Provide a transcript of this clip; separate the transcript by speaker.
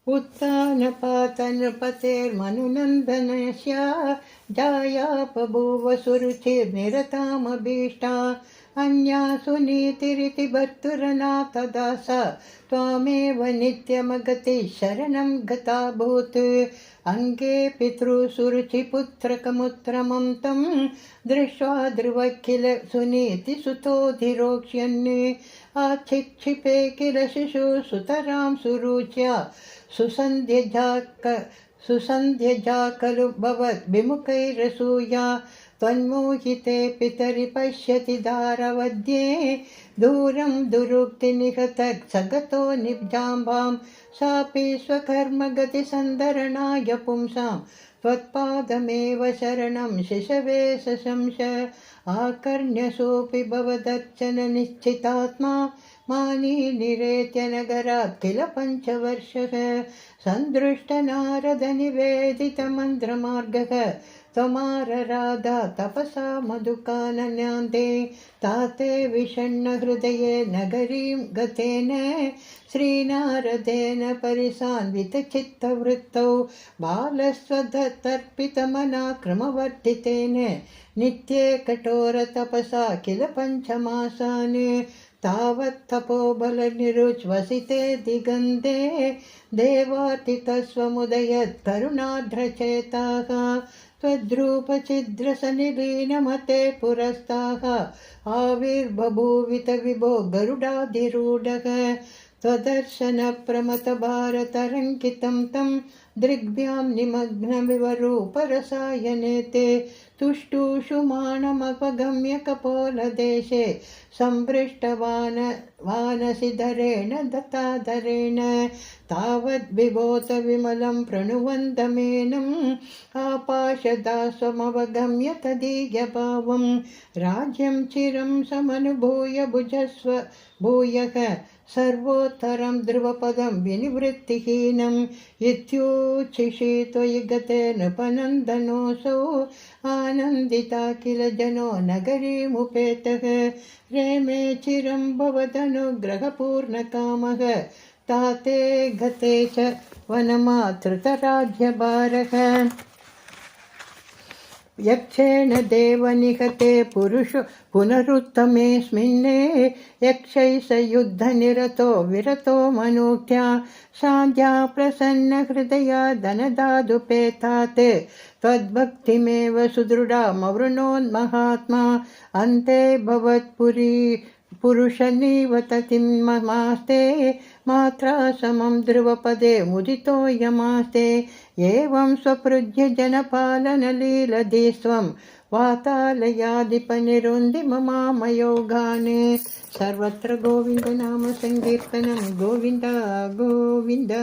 Speaker 1: उत्तानपातनृपतेर्मनुनन्दनस्य जाया बभूव सुरुचिर्निरतामभीष्टा अन्यासु नीतिरिति भर्तुरनाथदा सा त्वामेव नित्यमगति शरणं गताभूत् अङ्गे पितृसुरुचिपुत्रकमुत्तमं तं दृष्ट्वा ध्रुवकिल सुनीतिसुतोधिरोक्ष्यन् आक्षिक्षिपे किल शिशुसुतरां सुरुच्या सुसन्ध्यजा खलु भवद्विमुखैरसूया त्वन्मोहिते पितरि पश्यति दारवद्ये दूरं दुरुक्तिनिहतसगतो निजाम्बां सापि स्वकर्मगतिसन्दरणाय पुंसां त्वत्पादमेव शरणं शिशवे सशंस आकर्ण्यसोऽपि भवदर्चननिश्चितात्मा मानी निरेत्य नगरात् किल पञ्चवर्षः सन्दृष्टनारदनिवेदितमन्त्रमार्गः त्वमारराधा तपसा मधुकानन्यान्ते ताते विषण्णहृदये नगरीं गतेन श्रीनारदेन परिसान्वितचित्तवृत्तौ बालस्वदत्तर्पितमना क्रमवर्धितेन नित्ये कठोरतपसा किल पञ्चमासान् तावत् तपोबलनिरुज्वसिते दिगन्ते देवार्तितस्वमुदयत् करुणार्द्रचेताः त्वद्रूपछिद्रसनिलीनमते पुरस्ताः आविर्बभूवित विभो गरुडाधिरूढः त्वदर्शनप्रमथभारतरङ्कितं तं दृग्भ्यां निमग्नमिवरूपरसायने ते तुष्टुषुमाणमपगम्य कपोलदेशे संपृष्टवानसिधरेण दत्ताधरेण तावद्विभोत विमलं प्रणुवन्दमेनम् आपाशदास्वमवगम्य तदीयभावं राज्यं चिरं समनुभूय भुजस्व भूयः सर्वोत्तरं ध्रुवपदं विनिवृत्तिहीनम् इत्युच्छिषि त्वयि गते नृपनन्दनोऽसौ आनन्दिता किल जनो नगरीमुपेतः रेमे चिरं भवदनुग्रहपूर्णकामः ताते गते च वनमातृतराज्यभारः यक्षेण देवनिहते पुरुषो पुनरुत्तमेऽस्मिन्ने यक्षैः स युद्धनिरतो विरतो मनुक्त्या सान्ध्या प्रसन्नहृदया धनदादुपेतात् त्वद्भक्तिमेव सुदृढामवृणोन्महात्मा अन्ते भवत्पुरी पुरुषनिवततिं ममास्ते मात्रा समं ध्रुवपदे मुदितो यमास्ते एवं स्वपृज्य जनपालनलीलधि स्वं वातालयाधिपनिरुन्दिममामयोगाने सर्वत्र गोविन्दनाम संकीर्तनं गोविन्द गोविन्द।